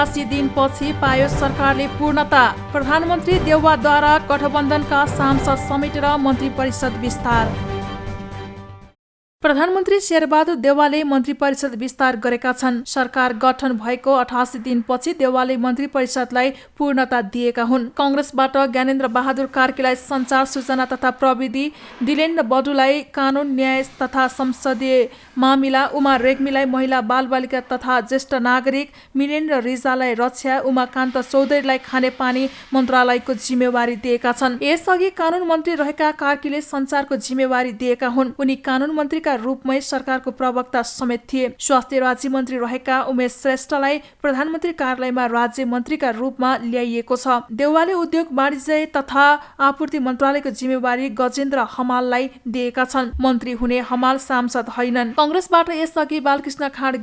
88 दिनपछि पायो सरकारले पूर्णता। प्रधानमन्त्री देउवाद्वारा गठबन्धनका सांसद समेटेर मन्त्री परिषद विस्तार। प्रधानमन्त्री शेरबहादुर देउवाले मन्त्री परिषद विस्तार गरेका छन्। सरकार गठन भएको 88 दिनपछि देउवाले मन्त्री परिषदलाई पूर्णता दिएका हुन्। कांग्रेसबाट ज्ञानेन्द्र बहादुर कार्कीलाई सञ्चार सूचना तथा प्रविधि, दिलेन्द्र बडुलाई कानून न्याय तथा संसदीय मामिला, उमा रेग्मीलाई महिला बालबालिका तथा ज्येष्ठ नागरिक, मिनेन्द्र रिजाललाई रक्षा, उमाकान्त चौधरीलाई खानेपानी मन्त्रालयको जिम्मेवारी दिएका छन्। यसअघि कानून मन्त्री रहेका कार्कीले सञ्चारको जिम्मेवारी दिएका हुन्। उनी कानून मन्त्रीका रूपमै सरकारको प्रवक्ता समेत थिए। स्वास्थ्य राज्य मन्त्री रहेका उमेश श्रेष्ठलाई प्रधानमन्त्री कार्यालयमा राज्य मन्त्रीका रूपमा ल्याइएको छ। देउवाले उद्योग वाणिज्य तथा आपूर्ति मन्त्रालयको जिम्मेवारी गजेन्द्र हमाललाई दिएका छन्। मन्त्री हुने हमाल सांसद होइनन्। कांग्रेसबाट यसअघि बालकृष्ण खाँड,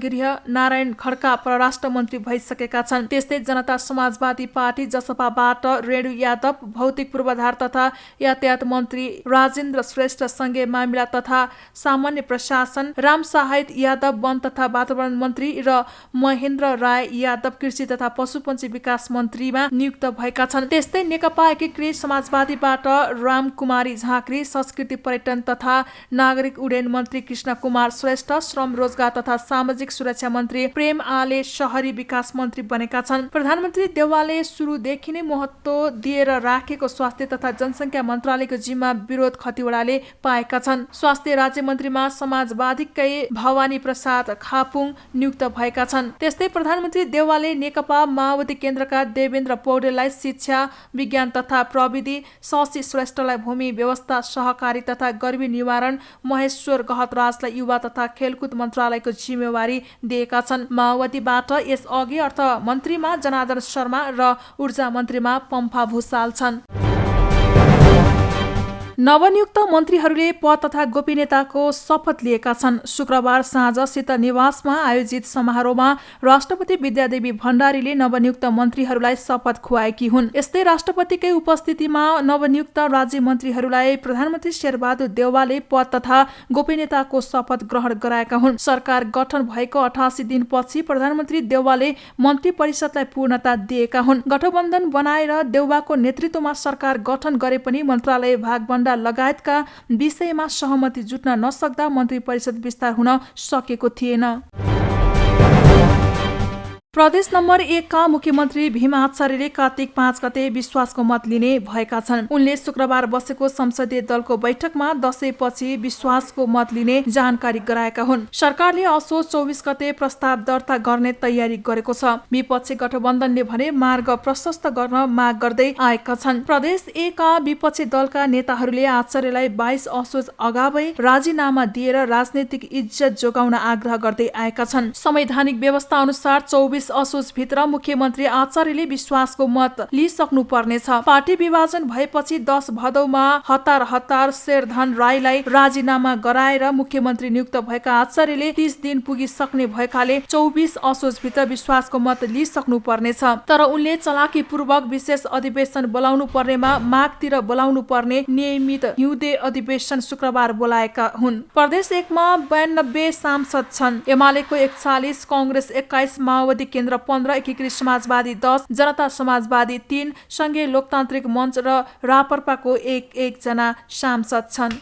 नारायण खड्का परराष्ट्र मन्त्री भइसकेका छन्। त्यस्तै जनता समाजवादी पार्टी जसपाबाट रेणु यादव, भौतिक पूर्वाधार तथा यातायात मन्त्री राजेन्द्र श्रेष्ठ, संघीय मामिला तथा सामान्य प्रशासन राम साहित यादव, वन तथा वातावरण मन्त्री र महेन्द्र राय यादव कृषि तथा पशुपन्छी विकास मन्त्रीमा नियुक्त भएका छन्। त्यस्तै नेकपा एकीकृत समाजवादीबाट रामकुमारी झाँक्री, संस्कृति पर्यटन तथा नागरिक उड्डयन मन्त्री कृष्ण कुमार श्रेष्ठ, श्रम रोजगार तथा सामाजिक सुरक्षा मन्त्री प्रेम आले शहरी विकास मन्त्री बनेका छन्। प्रधानमन्त्री देउवाले सुरुदेखि नै महत्त्व दिएर राखेको स्वास्थ्य तथा जनसङ्ख्या मन्त्रालयको जिम्मा विरोध खतिवडाले पाएका छन्। स्वास्थ्य राज्य मन्त्रीमा समाजवादीकै भवानी प्रसाद खापुङ नियुक्त भएका छन्। त्यस्तै प्रधानमन्त्री देउवाले नेकपा माओवादी केन्द्रका देवेन्द्र पौडेललाई शिक्षा, विज्ञान तथा प्रविधि, शशि श्रेष्ठलाई भूमि व्यवस्था सहकारी तथा गरिबी निवारण, महेश्वर गहतराजलाई युवा तथा खेलकुद मन्त्रालयको जिम्मेवारी दिएका छन्। माओवादीबाट यसअघि अर्थ मन्त्रीमा जनार्दन शर्मा र ऊर्जा मन्त्रीमा पम्फा भूषाल छन्। नवनियुक्त मन्त्रीहरूले पद तथा गोपनीयताको शपथ लिएका छन्। शुक्रबार साँझ शीतल निवासमा आयोजित समारोहमा राष्ट्रपति विद्यादेवी भण्डारीले नवनियुक्त मन्त्रीहरूलाई शपथ खुवाएकी हुन्। यस्तै राष्ट्रपतिकै उपस्थितिमा नवनियुक्त राज्य मन्त्रीहरूलाई प्रधानमन्त्री शेरबहादुर देउवाले पद तथा गोपनीयताको शपथ ग्रहण गराएका हुन्। सरकार गठन भएको 88 दिनपछि प्रधानमन्त्री देउवाले मन्त्री परिषदलाई पूर्णता दिएका हुन्। गठबन्धन बनाएर देउवाको नेतृत्वमा सरकार गठन गरे पनि मन्त्रालय भागवण्डा लगायतका विषयमा सहमति जुट्न नसक्दा मन्त्री परिषद विस्तार हुन सकेको थिएन। प्रदेश नम्बर 1 का मुख्यमन्त्री भीम आचार्यले कार्तिक 5 गते विश्वासको मत लिने भएका छन्। उनले शुक्रबार बसेको संसदीय दलको बैठकमा दशैंपछि विश्वासको मत लिने जानकारी गराएका हुन्। सरकारले असोज 24 गते प्रस्ताव दर्ता गर्ने तयारी गरेको छ। विपक्षी गठबन्धनले भने मार्ग प्रशस्त गर्न माग गर्दै आएका छन्। प्रदेश 1 का विपक्षी दलका नेताहरूले आचार्यलाई 22 असोज अगावै राजीनामा दिएर राजनैतिक इज्जत जोगाउन आग्रह गर्दै आएका छन्। संवैधानिक व्यवस्था अनुसार 24 असोज भित्र मुख्यमन्त्री आचार्यले विश्वासको मत लिइसक्नु पर्नेछ। पार्टी विभाजन भएपछि 10 भदौमा हतार शेरधन राईलाई राजीनामा गराएर मुख्यमन्त्री नियुक्त भएका आचार्यले 30 दिन पुगिसक्ने भएकाले 24 असोज भित्र विश्वासको मत लिइसक्नु पर्नेछ। तर उनले चलाकी पूर्वक विशेष अधिवेशन बोलाउनु पर्नेमा मागतिर बोलाउनु पर्ने नियमित हिउँदे अधिवेशन शुक्रबार बोलाएका हुन्। प्रदेश 1 मा 92 सांसद छन्। एमालेको 41, कांग्रेस 21, माओवादी केन्द्र 15, एकीकृत समाजवादी 10, जनता समाजवादी 3, संघीय लोकतान्त्रिक मञ्च र राप्रपाको 1 जना सांसद छन्।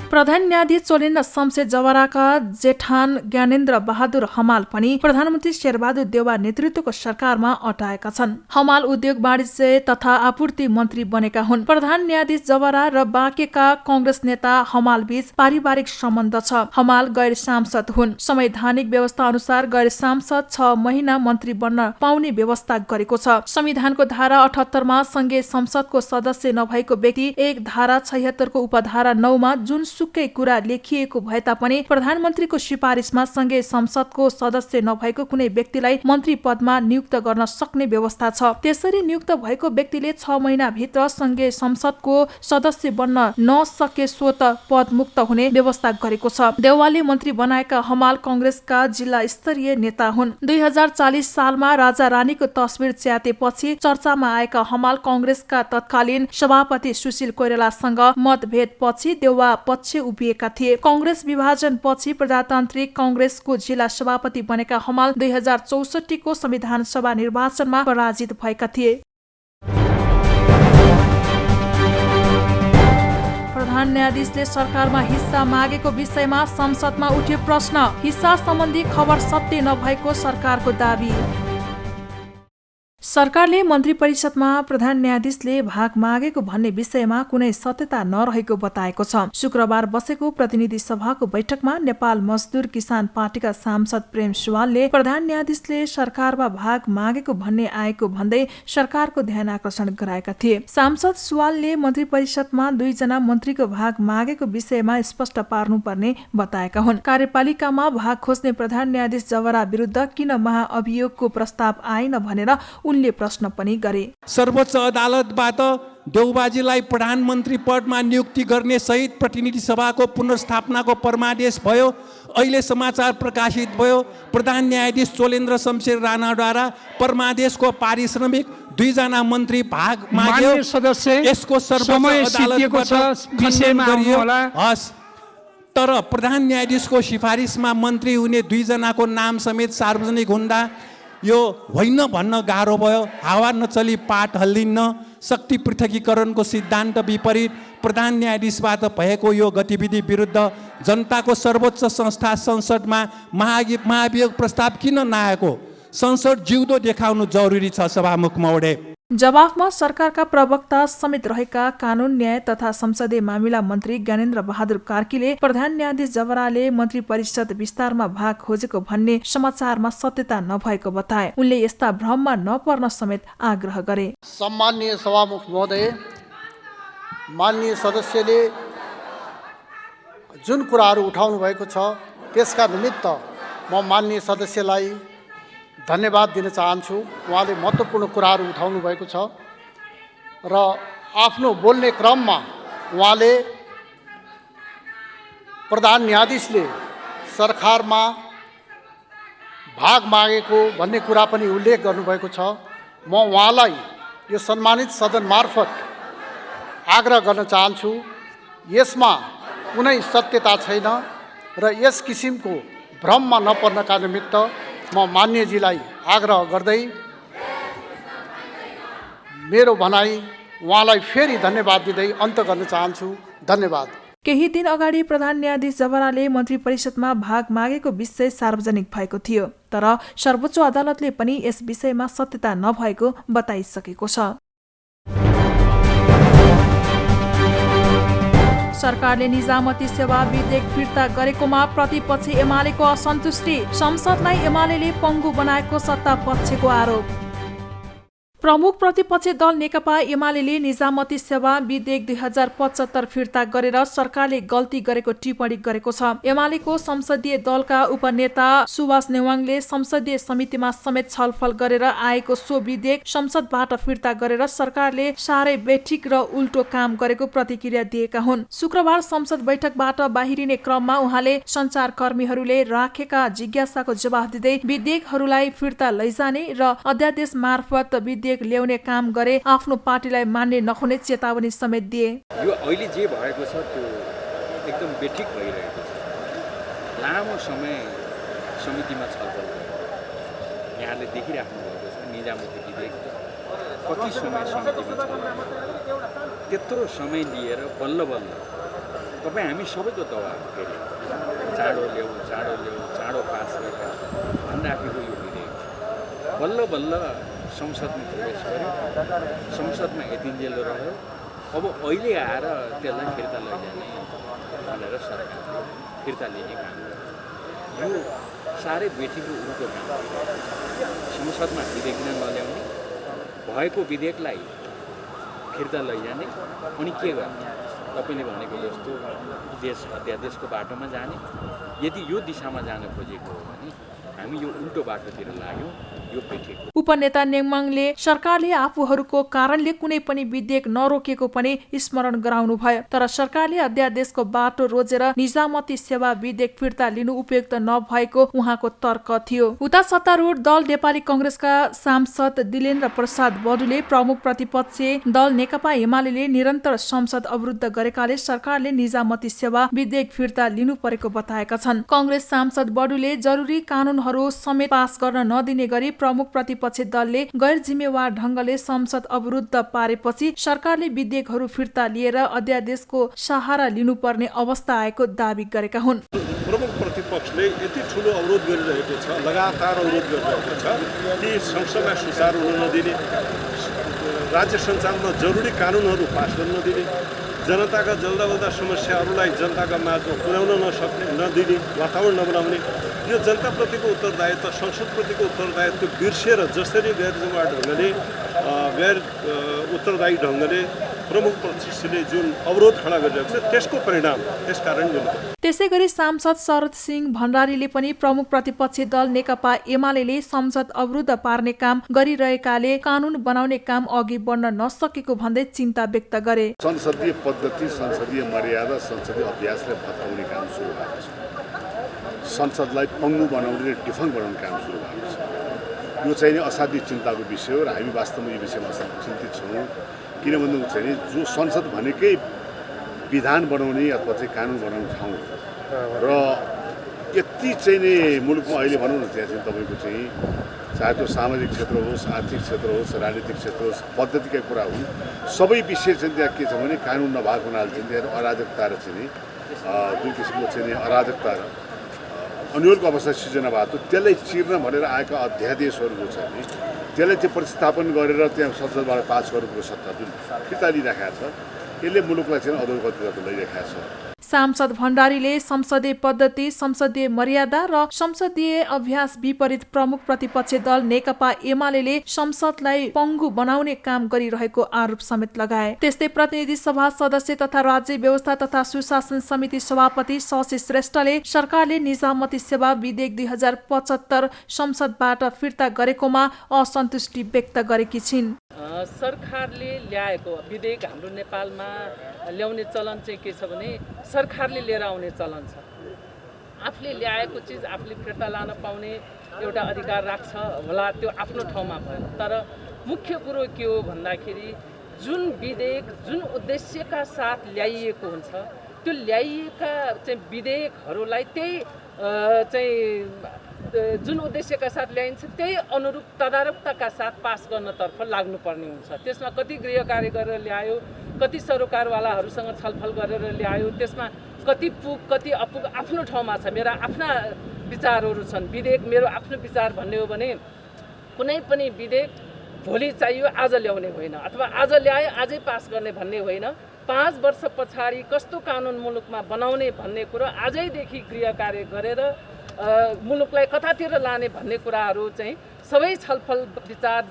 प्रधान न्यायाधीश चोलेन्द्र शमशेर जवराका जेठान ज्ञानेन्द्र बहादुर हमाल पनि प्रधानमन्त्री शेरबहादुर देउवा नेतृत्वको सरकारमा अटाएका छन्। हमाल उद्योग वाणिज्य तथा आपूर्ति मन्त्री बनेका हुन्। प्रधान न्यायाधीश जवरा र बाँकेका कांग्रेस नेता हमाल बीच पारिवारिक सम्बन्ध छ। हमाल गैर सांसद हुन्। संवैधानिक व्यवस्था अनुसार गैर सांसद 6 महिना मन्त्री बन्न पाउने व्यवस्था गरेको छ। संविधानको धारा 78 मा संघीय संसदको सदस्य नभएको व्यक्ति 1 धारा 76 को उपधारा 9 मा जुन सुकै कुरा लेखिएको भए तापनि प्रधानमन्त्रीको सिफारिसमा संघीय संसदको सदस्य नभएको कुनै व्यक्तिलाई मन्त्री पदमा नियुक्त गर्न सक्ने व्यवस्था छ। त्यसरी नियुक्त भएको व्यक्तिले 6 महिना भित्र संघीय संसदको सदस्य बन्न नसके स्वत पद मुक्त हुने व्यवस्था गरेको छ। देउवाले मन्त्री बनाएका हमाल कांग्रेसका जिल्ला स्तरीय नेता हुन्। 2040 सालमा राजा रानीको तस्बिर च्यातेपछि चर्चामा आएका हमाल कांग्रेसका तत्कालीन सभापति सुशील कोइरालासँग मतभेद पछि देउवा पक्ष अध्यक्ष उभिएका थिए। कांग्रेस विभाजनपछि प्रजातान्त्रिक कांग्रेसको जिल्ला सभापति बनेका हमाल 2064 को संविधान सभा निर्वाचनमा पराजित भएका थिए। प्रधान न्यायाधीशले सरकारमा हिस्सा मागेको विषयमा संसदमा उठ्यो प्रश्न। हिस्सा सम्बन्धी खबर सत्य नभएको सरकारको दाबी। सरकारले मन्त्री परिषदमा प्रधान न्यायाधीशले भाग मागेको भन्ने विषयमा कुनै सत्यता नरहेको बताएको छ। शुक्रबार बसेको प्रतिनिधि सभाको बैठकमा नेपाल मजदुर किसान पार्टीका सांसद प्रेम सुवालले प्रधान न्यायाधीशले सरकारमा भाग मागेको भन्ने आएको भन्दै सरकारको ध्यान आकर्षण गराएका थिए। सांसद सुवालले मन्त्री परिषदमा 2 जना मन्त्रीको भाग मागेको विषयमा स्पष्ट पार्नुपर्ने बताएका हुन्। कार्यपालिकामा भाग खोज्ने प्रधान न्यायाधीश जवरा विरुद्ध किन महाअभियोगको प्रस्ताव आएन भनेर उनले प्रश्न पनि गरे। सर्वोच्च अदालतबाट देउबाजीलाई प्रधानमन्त्री पदमा नियुक्ति गर्ने सहित प्रतिनिधि सभाको पुनर्स्थापनाको परमादेश भयो। अहिले समाचार प्रकाशित भयो प्रधान न्यायाधीश चोलेन्द्र शमशेर राणाद्वारा परमादेशको पारिश्रमिक 2 जना मन्त्री भाग माग्यो। यसको सर्वोच्च अदालतबाट विषयमा हस् तर प्रधान न्यायाधीशको सिफारिसमा मन्त्री हुने 2 जनाको नाम समेत सार्वजनिक हुँदा यो होइन भन्न गाह्रो भयो। हावा नचली पाट हल्लिन्न। शक्ति पृथकीकरणको सिद्धान्त विपरीत प्रधान न्यायाधीशबाट भएको यो गतिविधि विरुद्ध जनताको सर्वोच्च संस्था संसदमा महाभियोग प्रस्ताव किन नआएको संसद जिउँदो देखाउनु जरुरी छ सभामुख महोदय। जवाफमा सरकारका प्रवक्ता समेत रहेका कानून न्याय तथा संसदीय मामिला मन्त्री ज्ञानेन्द्र बहादुर कार्कीले प्रधान न्यायाधीश जवराले मन्त्री परिषद विस्तारमा भाग खोजेको भन्ने समाचारमा सत्यता नभएको बताए। उनले यस्ता भ्रममा नपर्न समेत आग्रह गरे। सम्माननीय सभामुख महोदय, माननीय सदस्यले जुन कुराहरू उठाउनु भएको छ त्यसका निमित्त म माननीय सदस्यलाई धन्यवाद दिन चाहन्छु। उहाँले महत्त्वपूर्ण कुराहरू उठाउनु भएको छ र आफ्नो बोल्ने क्रममा उहाँले प्रधान न्यायाधीशले सरकारमा भाग मागेको भन्ने कुरा पनि उल्लेख गर्नुभएको छ। म उहाँलाई यो सम्मानित सदन मार्फत आग्रह गर्न चाहन्छु, यसमा कुनै सत्यता छैन र यस किसिमको भ्रममा नपर्नका निमित्त म मान्यजीलाई आग्रह गर्दै मेरो भनाई उहाँलाई फेरि धन्यवाद दिँदै अन्त गर्न चाहन्छु। धन्यवाद। केही दिन अगाडि प्रधान न्यायाधीश जवराले मन्त्री परिषदमा भाग मागेको विषय सार्वजनिक भएको थियो, तर सर्वोच्च अदालतले पनि यस विषयमा सत्यता नभएको बताइसकेको छ। सरकारले निजामती सेवा विधेयक फिर्ता गरेकोमा प्रतिपक्ष एमालेको असन्तुष्टि। संसदलाई एमालेले पङ्गु बनाएको सत्ता पक्षको आरोप। प्रमुख प्रतिपक्षी दल नेकपा एमालेले निजामती सेवा विधेयक 2075 फिर्ता गरेर सरकारले गल्ती गरेको टिप्पणी गरेको छ। एमालेको संसदीय दलका उपनेता सुभाष नेवाङले संसदीय समितिमा समेत छलफल गरेर आएको सो विधेयक संसदबाट फिर्ता गरेर सरकारले साह्रै बेठिक र उल्टो काम गरेको प्रतिक्रिया दिएका हुन्। शुक्रबार संसद बैठकबाट बाहिरिने क्रममा उहाँले सञ्चारकर्मीहरूले राखेका जिज्ञासाको जवाफ दिँदै विधेयकहरूलाई फिर्ता लैजाने र अध्यादेश मार्फत विधेयक ल्याउने काम गरे आफ्नो पार्टीलाई मान्ने नहुने चेतावनी समेत दिए। यो अहिले जे भएको छ त्यो एकदम बेठिक भइरहेको छ। लामो समय समितिमा छलफल यहाँले देखिराख्नु भएको छ। निजामती विधेयक कति समय समितिमा छलफल, त्यत्रो समय लिएर बल्ल बल्ल तपाईँ हामी सबैको दबाब फेरि चाँडो ल्याऊ चाँडो पास गरेर भनिराखेको यो विधेयक बल्ल बल्ल संसदमा प्रवेश गर्यो। संसदमा यतिन्जेल रह्यो। अब अहिले आएर त्यसलाई फिर्ता लैजाने भनेर सरकारले फिर्ता लिने काम गर्यो। यो साह्रै बेठीको उल्टो काम गरिरहेको छ। संसदमा विधेयक नल्याउने, भएको विधेयकलाई फिर्ता लैजाने, अनि के गर्ने? तपाईँले भनेको जस्तो देश अध्यादेशको बाटोमा जाने। यदि यो दिशामा जान खोजेको हो भने हामी यो उल्टो बाटोतिर लाग्यौँ। यो बैठक हो। उपनेता नेङमाङले सरकारले आफूहरूको कारणले कुनै पनि विधेयक नरोकेको पनि स्मरण गराउनु भयो। तर सरकारले अध्यादेशको बाटो रोजेर निजामती सेवा विधेयक फिर्ता लिनु उपयुक्त नभएको उहाँको तर्क थियो। उता सत्तारूढ दल नेपाली कंग्रेसका सांसद दिलेन्द्र प्रसाद बडुले प्रमुख प्रतिपक्षी दल नेकपा एमाले निरन्तर संसद अवरुद्ध गरेकाले सरकारले निजामती सेवा विधेयक फिर्ता लिनु परेको बताएका छन्। कंग्रेस सांसद बडुले जरुरी कानूनहरू समेत पास गर्न नदिने गरी प्रमुख प्रतिपक्षी दलले गैर जिम्मेवार ढंगले संसद अवरुद्ध पारेपछि सरकारले विधेयकहरू फिर्ता लिएर अध्यादेशको सहारा लिनुपर्ने अवस्था आएको दावी गरेका हुन्। प्रमुख प्रतिपक्षले यति ठुलो अवरोध गरिरहेको छ, लगातार अवरोध गरिरहेको छ कि संसदमा सुचारू हुन नदिने, राज्य सञ्चालनमा जरुरी कानुनहरू पास गर्न नदिने, जनताका जल्दाबल्दा समस्याहरूलाई जनताका माझमा पुर्याउन नदिने, वातावरण नबनाउने, यो जनताप्रतिको उत्तरदायित्व, संसदप्रतिको उत्तरदायित्व बिर्सेर जसरी गैर जिम्मेवार ढङ्गले गैर उत्तरदायी ढङ्गले प्रमुख प्रतिपक्षले जुन अवरोध खडा गरिरहेको छ त्यसको परिणाम त्यसकारण गर्नु। त्यसै गरी सांसद शरद सिंह भण्डारीले पनि प्रमुख प्रतिपक्षी दल नेकपा एमाले संसद अवरुद्ध पार्ने काम गरिरहेकाले कानून बनाउने काम अघि बढ्न नसकेको भन्दै चिन्ता व्यक्त गरे। संसदीय पद्धति, संसदीय मर्यादा, संसदीय अभ्यासलाई भत्काउने काम सुरु भएको छ। संसदलाई पङ्गु बनाउने, डिफङ बनाउने काम सुरु भएको छ। यो चाहिँ नि असाध्यै चिन्ताको विषय हो र हामी वास्तवमा यो विषयमा चिन्तित छौँ। किन भन्नु चाहिँ जो संसद भनेकै विधान बनाउने अथवा चाहिँ कानुन बनाउने ठाउँ र यति चाहिँ नि मुलुकमा अहिले भनौँ न त्यहाँ चाहिँ तपाईँको चाहिँ चाहे त्यो सामाजिक क्षेत्र होस्, आर्थिक क्षेत्र होस्, राजनीतिक क्षेत्र होस्, पद्धतिका कुरा हुन्, सबै विषय चाहिँ त्यहाँ के छ भने कानुन नभएको हुनाले चाहिँ त्यहाँ अराजकता र चाहिँ नि जुन किसिमको चाहिँ अराजकता र अनुकूलको अवस्था सिर्जना भएको त्यसलाई चिर्न भनेर आएका अध्यादेशहरू जो छ नि त्यसलाई चाहिँ प्रतिस्थापन गरेर त्यहाँ संसदबाट पास गर्नुको सत्ता जुन फिर्ता लिइराखेको छ यसले मुलुकलाई चाहिँ अधोगतितर्फ लैरहेको छ। सांसद भण्डारीले संसदीय पद्धति, संसदीय मर्यादा र संसदीय अभ्यास विपरीत प्रमुख प्रतिपक्षी दल नेकपा एमाले संसदलाई पङ्गु बनाउने काम गरिरहेको आरोप समेत लगाए। त्यस्तै प्रतिनिधि सभा सदस्य तथा राज्य व्यवस्था तथा सुशासन समिति सभापति शशि श्रेष्ठले सरकारले निजामती सेवा विधेयक 2075 संसदबाट फिर्ता गरेकोमा असन्तुष्टि व्यक्त गरेकी छिन्। सरकारले ल्याएको विधेयक हाम्रो नेपालमा ल्याउने चलन चाहिँ के छ भने सरकारले लिएर आउने चलन छ। आफूले ल्याएको चिज आफूले फिर्ता लान पाउने एउटा अधिकार राख्छ होला, त्यो आफ्नो ठाउँमा भयो। तर मुख्य कुरो के हो भन्दाखेरि जुन विधेयक जुन उद्देश्यका साथ ल्याइएको हुन्छ त्यो ल्याइएका चाहिँ विधेयकहरूलाई त्यही चाहिँ जुन उद्देश्यका साथ ल्याइन्छ त्यही अनुरूप तदारुकताका साथ पास गर्नतर्फ लाग्नुपर्ने हुन्छ। त्यसमा कति गृह कार्य गरेर ल्यायो, कति सरोकारवालाहरूसँग छलफल गरेर ल्यायो, त्यसमा कति पुग कति अपुग आफ्नो ठाउँमा छ। मेरा आफ्ना विचारहरू छन्। विधेयक मेरो आफ्नो विचार भन्ने हो भने कुनै पनि विधेयक भोलि चाहियो आज ल्याउने होइन, अथवा आज ल्याए आजै पास गर्ने भन्ने होइन। 5 वर्ष पछाडि कस्तो कानुन मुलुकमा बनाउने भन्ने कुरो आजैदेखि गृह कार्य गरेर मुलुकलाई कतातिर लाने भन्ने कुराहरू चाहिँ सबै छलफल विचार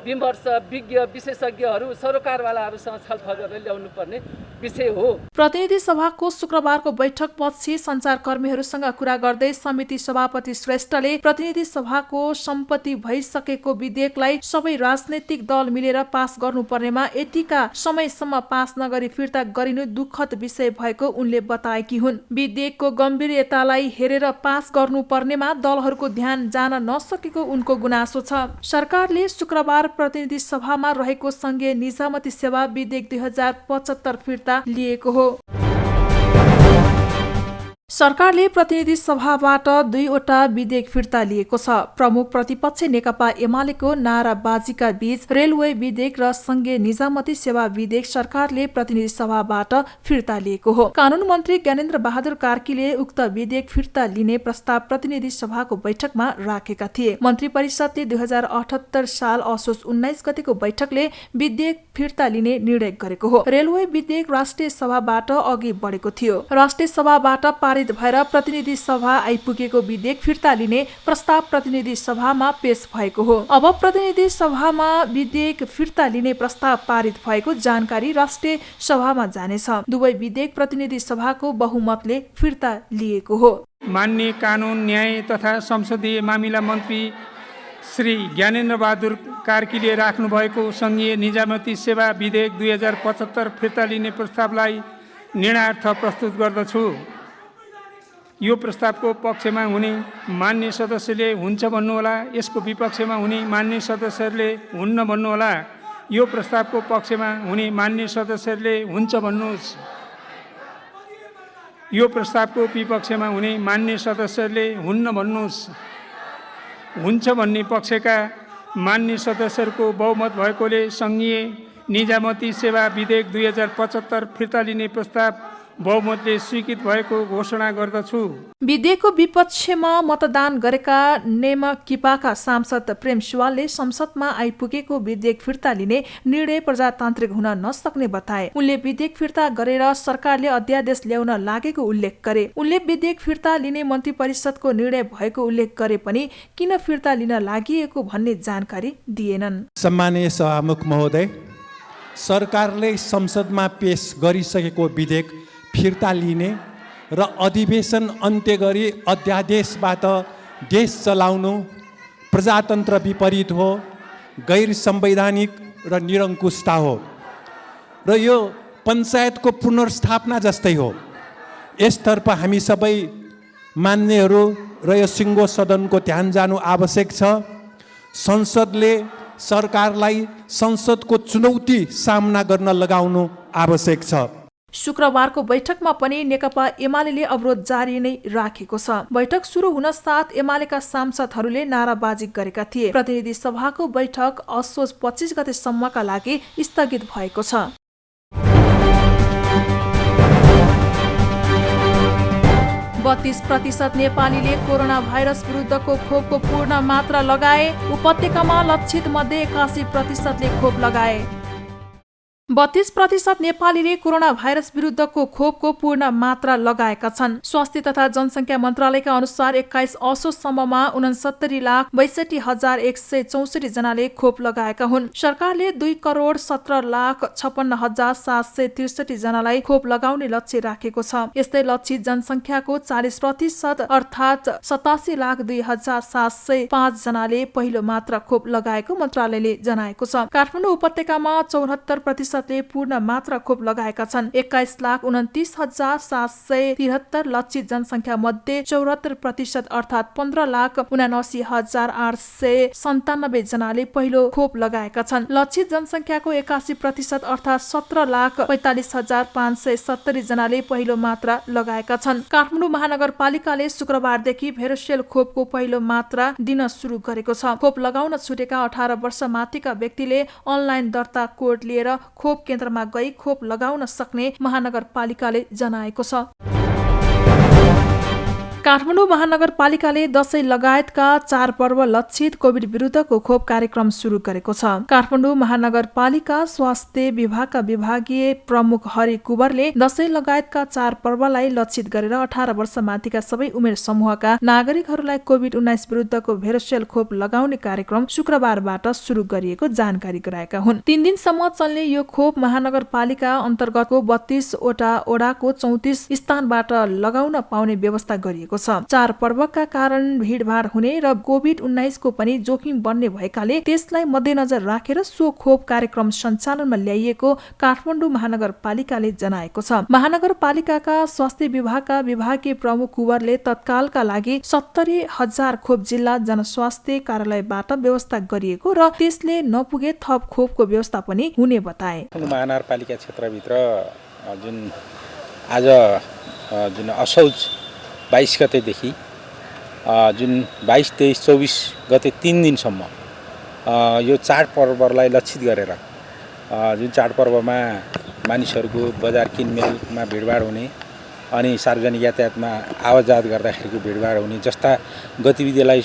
विमर्श विज्ञ विशेषज्ञहरू सरोकारवालाहरूसँग छलफल गरेर ल्याउनु पर्ने विषय हो। प्रतिनिधि सभाको शुक्रबारको बैठक पछि सञ्चारकर्मीहरूसँग कुरा गर्दै समिति सभापति श्रेष्ठले प्रतिनिधि सभाको सम्पत्ति भइसकेको विधेयकलाई सबै राजनैतिक दल मिलेर पास गर्नुपर्नेमा यतिका समयसम्म पास नगरी फिर्ता गरिनु दुःखद विषय भएको उनले बताएकी हुन्। विधेयकको गम्भीरतालाई हेरेर पास गर्नुपर्नेमा दलहरूको ध्यान जान नसकेको उनको गुनासो छ। सरकारले शुक्रबार प्रतिनिधि सभामा रहेको संघीय निजामती सेवा विधेयक 2075 फिर्ता लिएको हो। सरकारले प्रतिनिधि सभाबाट 2वटा विधेयक फिर्ता लिएको छ। प्रमुख प्रतिपक्ष नेकपा एमालेको नाराबाजीका बीच रेलवे विधेयक र संघीय निजामती सेवा विधेयक सरकारले प्रतिनिधि सभाबाट फिर्ता लिएको हो। कानून मन्त्री ज्ञानेन्द्र बहादुर कार्कीले उक्त विधेयक फिर्ता लिने प्रस्ताव प्रतिनिधि सभाको बैठकमा राखेका थिए। मन्त्री परिषदले 2078 साल असोज 19 गतेको बैठकले विधेयक फिर्ता लिने निर्णय गरेको हो। रेलवे विधेयक राष्ट्रिय सभाबाट अघि बढेको थियो। राष्ट्रिय सभाबाट पारित भएर प्रतिनिधि सभा आइपुगेको विधेयक फिर्ता लिने प्रस्ताव प्रतिनिधि सभामा पेश भएको हो। अब प्रतिनिधि सभामा विधेयक फिर्ता लिने प्रस्ताव पारित भएको जानकारी राष्ट्रिय सभामा जानेछ। दुवै विधेयक प्रतिनिधि सभाको बहुमतले फिर्ता लिएको हो। माननीय कानून न्याय तथा संसदीय मामिला मन्त्री श्री ज्ञानेन्द्र बहादुर कार्कीले राख्नुभएको सङ्घीय निजामती सेवा विधेयक 2075 फिर्ता लिने प्रस्तावलाई निर्णयार्थ प्रस्तुत गर्दछु। यो प्रस्तावको पक्षमा हुने मान्य सदस्यले हुन्छ भन्नुहोला, यसको विपक्षमा हुने मान्य सदस्यहरूले हुन्न भन्नुहोला। यो प्रस्तावको पक्षमा हुने मान्य सदस्यहरूले हुन्छ भन्नुहोस्। यो प्रस्तावको विपक्षमा हुने मान्य सदस्यहरूले हुन्न भन्नुहोस्। हुन्छ भन्ने पक्षका मान्य सदस्यहरूको बहुमत भएकोले सङ्घीय निजामती सेवा विधेयक 2075 फिर्ता लिने प्रस्ताव बहुमतले स्वीकृत भएको घोषणा गर्दछु। विधेयकको विपक्षमा मतदान गरेका नेमकिपाका सांसद प्रेम सुवालले संसदमा आइपुगेको विधेयक फिर्ता लिने निर्णय प्रजातान्त्रिक हुन नसक्ने बताए। उनले विधेयक फिर्ता गरेर सरकारले अध्यादेश ल्याउन लागेको उल्लेख गरे। उनले विधेयक फिर्ता लिने मन्त्री परिषदको निर्णय भएको उल्लेख गरे पनि किन फिर्ता लिन लागिएको भन्ने जानकारी दिएनन्। सम्माननीय सभामुख महोदय, सरकारले संसदमा पेश गरिसकेको विधेयक फिर्ता लिने र अधिवेशन अन्त्य गरी अध्यादेशबाट देश चलाउनु प्रजातन्त्र विपरीत हो, गैर संवैधानिक र निरङ्कुशता हो र यो पञ्चायतको पुनर्स्थापना जस्तै हो। यसतर्फ हामी सबै मान्नेहरू र यो सिङ्गो सदनको ध्यान जानु आवश्यक छ। संसदले सरकारलाई संसदको चुनौती सामना गर्न लगाउनु आवश्यक छ। शुक्रबारको बैठकमा पनि नेकपा एमाले अवरोध जारी नै राखेको छ। बैठक सुरु हुन साथ एमालेका सांसदहरूले नाराबाजी गरेका थिए। प्रतिनिधि सभाको बैठक असोज 25 गतेसम्मका लागि स्थगित भएको छ। %32 नेपालीले कोरोना भाइरस विरुद्धको खोपको पूर्ण मात्रा लगाए। उपत्यकामा लक्षित मध्ये 81%ले खोप लगाए। 32% नेपालीले कोरोना भाइरस विरुद्धको खोपको पूर्ण मात्रा लगाएका छन्। स्वास्थ्य तथा जनसङ्ख्या मन्त्रालयका अनुसार 21 असोजसम्ममा 69,62,164 जनाले खोप लगाएका हुन्। सरकारले 2,17,56,763 जनालाई खोप लगाउने लक्ष्य राखेको छ। यस्तै लक्षित जनसङ्ख्याको 40% अर्थात् 87,02,705 जनाले पहिलो मात्रा खोप लगाएको मन्त्रालयले जनाएको छ। काठमाडौँ उपत्यकामा 74% पूर्ण मात्रा खोप लगाएका छन्। 21,29,773 लक्षित जनसङ्ख्या मध्ये 74% अर्थात् 15,79,897 जनाले पहिलो खोप लगाएका छन्। लक्षित जनसङ्ख्याको 81% अर्थात् 17,45,570 जनाले पहिलो मात्रा लगाएका छन्। काठमाडौँ महानगरपालिकाले शुक्रबारदेखि भेरोसेल खोपको पहिलो मात्रा दिन सुरु गरेको छ। खोप लगाउन छुटेका 18 वर्ष माथिका व्यक्तिले अनलाइन दर्ता कोड लिएर खोप केन्द्रमा गई खोप लगाउन सक्ने महानगरपालिकाले जनाएको छ। काठमाडौँ महानगरपालिकाले दशैं लगायतका चाडपर्व लक्षित कोभिड विरुद्धको खोप कार्यक्रम सुरु गरेको छ। काठमाडौँ महानगरपालिका स्वास्थ्य विभागका विभागीय प्रमुख हरि कुवरले दशैं लगायतका चाडपर्वलाई लक्षित गरेर 18 वर्ष माथिका सबै उमेर समूहका नागरिकहरूलाई कोभिड-19 विरुद्धको भेरोसेल खोप लगाउने कार्यक्रम शुक्रबारबाट सुरु गरिएको जानकारी गराएका हुन्। 3 दिनसम्म चल्ने यो खोप महानगरपालिका अन्तर्गतको 32 वटा ओडाको 34 स्थानबाट लगाउन पाउने व्यवस्था गरिएको छ। चाडपर्वका कारण भीडभाड हुने र कोभिड-19 को पनि जोखिम बढ्ने भएकाले त्यसलाई मध्यनजर राखेर सो खोप कार्यक्रम सञ्चालनमा ल्याइएको काठमाडौँ महानगरपालिकाले जनाएको छ। महानगरपालिकाका स्वास्थ्य विभागका विभागीय प्रमुख कुवरले तत्कालका लागि 70,000 खोप जिल्ला जनस्वास्थ्य कार्यालयबाट व्यवस्था गरिएको र त्यसले नपुगे थप खोपको व्यवस्था पनि हुने बताए। महानगरपालिका क्षेत्रभित्र आज असौज 22 गतेदेखि जुन 22, 23, 24 गते 3 दिनसम्म यो चाडपर्वलाई लक्षित गरेर जुन चाडपर्वमा मानिसहरूको बजार किनमेलमा भिडभाड हुने अनि सार्वजनिक यातायातमा आवाजात गर्दाखेरिको भिडभाड हुने जस्ता गतिविधिलाई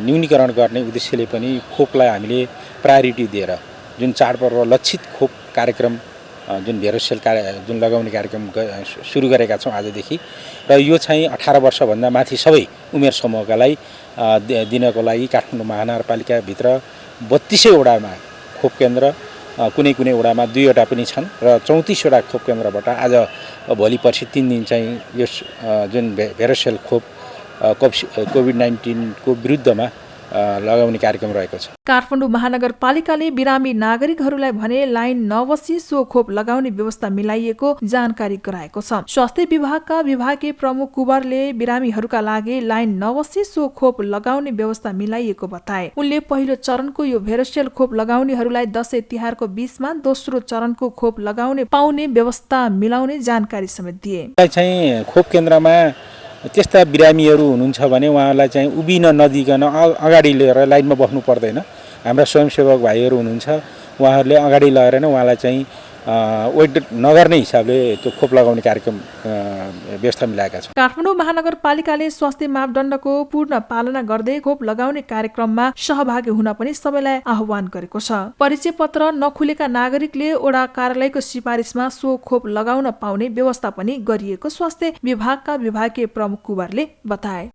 न्यूनीकरण गर्ने उद्देश्यले पनि खोपलाई हामीले प्रायोरिटी दिएर जुन चाडपर्व लक्षित खोप कार्यक्रम जुन भेरोसेल जुन लगाउने कार्यक्रम सुरु गरेका छौँ आजदेखि र यो चाहिँ 18 वर्षभन्दा माथि सबै उमेर समूहकालाई दिनको लागि काठमाडौँ महानगरपालिकाभित्र 32 वडामा खोप केन्द्र, कुनै कुनै वडामा 2 वटा पनि छन् र 34 वटा खोप केन्द्रबाट आज भोलि पर्सि 3 दिन चाहिँ यस जुन भेरोसेल खोप कोभिड-19 को विरुद्धमा लगाउने कार्यक्रम रहेको छ। काठमाडौँ महानगरपालिकाले बिरामी नागरिकहरूलाई भने लाइन नबसी सो खोप लगाउने व्यवस्था मिलाइएको जानकारी गराएको छ। स्वास्थ्य विभागका विभागीय प्रमुख कुवरले बिरामीहरूका लागि लाइन नबसी सो खोप लगाउने व्यवस्था मिलाइएको बताए। उनले पहिलो चरणको यो भेरोसेल खोप लगाउनेहरूलाई दशैं तिहारको बीचमा दोस्रो चरणको खोप लगाउने पाउने व्यवस्था मिलाउने जानकारी समेत दिए। चाहिँ खोप केन्द्रमा त्यस्ता बिरामीहरू हुनुहुन्छ भने उहाँलाई चाहिँ उभिन नदिकन अगाडि लिएर लाइनमा बस्नु पर्दैन। हाम्रा स्वयंसेवक भाइहरू हुनुहुन्छ, उहाँहरूले अगाडि लगेर नै उहाँलाई चाहिँ वेट नगर्ने हिसाबले त्यो खोप लगाउने कार्यक्रम व्यवस्था मिलाएका छौँ। काठमाडौँ महानगरपालिकाले स्वास्थ्य मापदण्डको पूर्ण पालना गर्दै खोप लगाउने कार्यक्रममा सहभागी हुन पनि सबैलाई आह्वान गरेको छ। परिचय पत्र नखुलेका नागरिकले ओडा कार्यालयको सिफारिसमा सो खोप लगाउन पाउने व्यवस्था पनि गरिएको स्वास्थ्य विभागका विभागीय प्रमुख कुवरले बताए।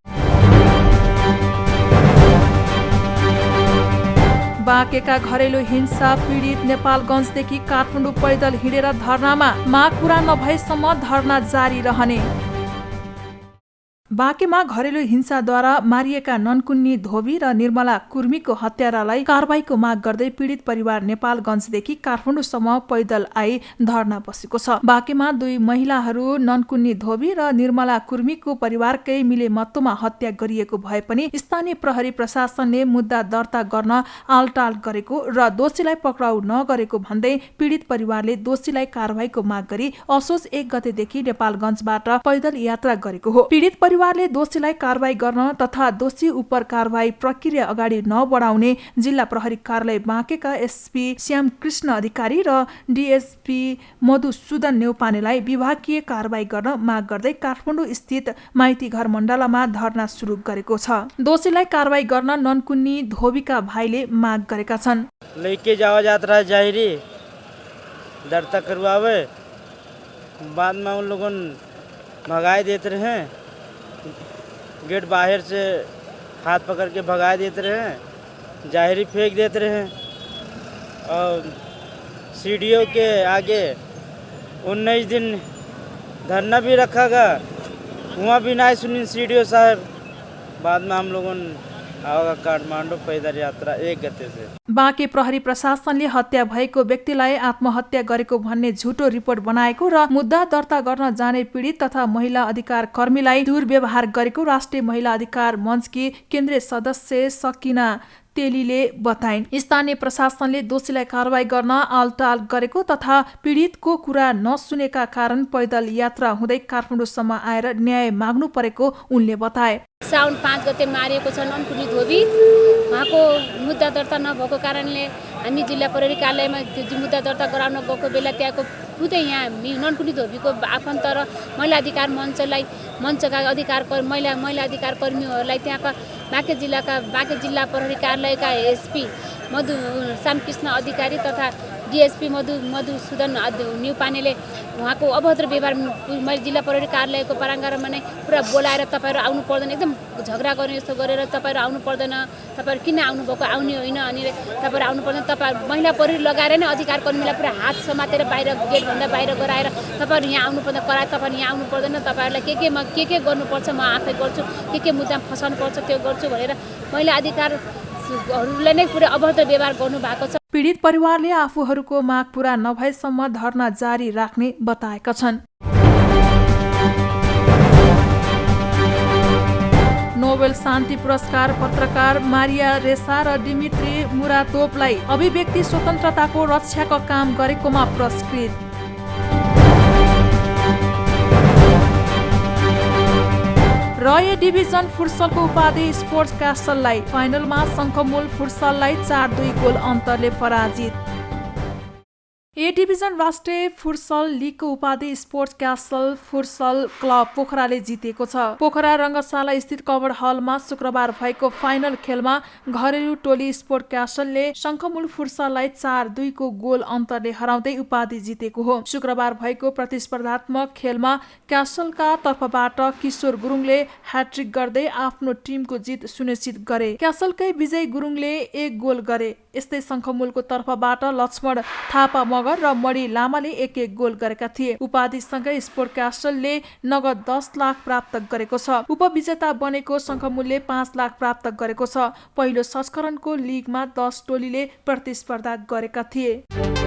बाँकेका घरेलु हिंसा पीडित नेपालगञ्जदेखि काठमाडौँ पैदल हिँडेर धरनामा, माग पूरा नभएसम्म धरना जारी रहने। बाँकेमा घरेलु हिंसाद्वारा मारिएका ननकुन्नी धोबी र निर्मला कुर्मीको हत्यारालाई कारबाहीको माग गर्दै पीडित परिवार नेपालगञ्जदेखि काठमाडौँसम्म पैदल आई धरना बसेको छ। बाँकेमा दुई महिलाहरू ननकुन्नी धोबी र निर्मला कुर्मीको परिवारकै मिले मत्तोमा हत्या गरिएको भए पनि स्थानीय प्रहरी प्रशासनले मुद्दा दर्ता गर्न आलटाल गरेको र दोषीलाई पक्राउ नगरेको भन्दै पीडित परिवारले दोषीलाई कारबाहीको माग गरी असोज 1 गतेदेखि नेपालगञ्जबाट पैदल यात्रा गरेको हो। पीडित परिवारले दोषीलाई कारबाही गर्न तथा दोषी उप कारबाही प्रक्रिया अगाडि नबढाउने जिल्ला प्रहरी कार्यालय बाँकेका एसपी श्याम कृष्ण अधिकारी र डीएसपी मधुसूदन नेउपानेलाई विभागीय कारबाही गर्न माग गर्दै काठमाडौँ स्थित माइती घर मण्डलमा धरना सुरु गरेको छ। दोषीलाई कारबाही गर्न ननकुन्नी धोबीका भाइले माग गरेका छन्। लेके जाओ यात्रा जाहिरी दर्ता करवावे, बाद में उन लोगों भगाए देते रहे, गेट बाहर से हाथ पकड़ के भगा देते रहे, जाहिरी फेंक देते रहे और सीढ़ियों के आगे 19 दिन धरना भी रखा गया, वहाँ भी नहीं सुनी सीढ़ियों साहब। बाद में हम लोगों काठमाडौँ पैदल यात्रा 1 गते से। बाँके प्रहरी प्रशासनले हत्या भएको व्यक्तिलाई आत्महत्या गरेको भन्ने झुटो रिपोर्ट बनाएको र मुद्दा दर्ता गर्न जाने पीडित तथा महिला अधिकार कर्मीलाई दुर्व्यवहार गरेको राष्ट्रिय महिला अधिकार मञ्चकी केन्द्रीय सदस्य सकिना तेलीले बताइन्। स्थानीय प्रशासनले दोषीलाई कारबाही गर्न आलटाल गरेको तथा पीडितको कुरा नसुनेका कारण पैदल यात्रा हुँदै काठमाडौँसम्म आएर न्याय माग्नु परेको उनले बताए। साउन 5 गते मारिएको छ ननकुन्नी धोबी। उहाँको मुद्दा दर्ता नभएको कारणले हामी जिल्ला प्रहरी कार्यालयमा त्यो मुद्दा दर्ता गराउन गएको बेला त्यहाँको खुदै यहाँ ननकुन्नी धोबीको आफन्त र महिला अधिकार मञ्चका अधिकार महिला अधिकार कर्मीहरूलाई त्यहाँका बाँके जिल्ला प्रहरी कार्यालयका एसपी श्यामकृष्ण अधिकारी तथा डीएसपी मधुसूदन नेउपानेले उहाँको अभद्र व्यवहार मैले जिल्ला प्रहरी कार्यालयको प्राङ्गणमा नै पुरा बोलाएर तपाईँहरू आउनु पर्दैन, एकदम झगडा गर्ने जस्तो गरेर तपाईँहरू आउनु पर्दैन, तपाईँहरू किन आउनुभएको, आउने होइन अनि तपाईँहरू आउनु पर्दैन, तपाईँहरू महिला प्रहरी लगाएर नै अधिकार कर्मीलाई पुरा हात समातेर बाहिर गेटभन्दा बाहिर गराएर तपाईँहरू यहाँ आउनु पर्दैन, कराए तपाईँहरू यहाँ आउनु पर्दैन, तपाईँहरूलाई के गर्नुपर्छ म आफै गर्छु, के मुद्दामा फसाउनु पर्छ त्यो गर्छु भनेर महिला अधिकारहरूलाई नै पुरा अभद्र व्यवहार गर्नुभएको छ। पीडित परिवारले आफूहरूको माग पूरा नभएसम्म धरना जारी राख्ने बताएका छन्। नोबेल शान्ति पुरस्कार पत्रकार मारिया रेसा र डिमित्री मुरातोभलाई अभिव्यक्ति स्वतन्त्रताको रक्षाको काम गरेकोमा पुरस्कृत। र ए डिभिजन फुटसलको उपाधि स्पोर्ट्स क्यासललाई फाइनलमा शङ्खमूल फुटसललाई 4-2 गोल अन्तरले पराजित। ए डिभिजन राष्ट्रिय फुटसल लिगको उपाधि स्पोर्ट्स क्यासल फुटसल क्लब पोखराले जितेको छ। पोखरा रङ्गशाला स्थित कभर हलमा शुक्रबार भएको फाइनल खेलमा घरेलु टोली स्पोर्ट क्यासलले शङ्खमूल फुटसललाई 4-2 को गोल अन्तरले हराउँदै उपाधि जितेको हो। शुक्रबार भएको प्रतिस्पर्धात्मक खेलमा क्यासलका तर्फबाट किशोर गुरुङले ह्याट्रिक गर्दै आफ्नो टिमको जित सुनिश्चित गरे। क्यासलकै विजय गुरुङले 1 गोल गरे। यस्तै शङ्खमूलको तर्फबाट लक्ष्मण थापा मगर र मणि लामाले एक गोल गरेका थिए। उपाधिसँगै स्पोर्टकास्टरले नगद 10 लाख प्राप्त गरेको छ। उपविजेता बनेको शङ्खमूलले 5 लाख प्राप्त गरेको छ। पहिलो संस्करणको लिगमा 10 टोलीले प्रतिस्पर्धा गरेका थिए।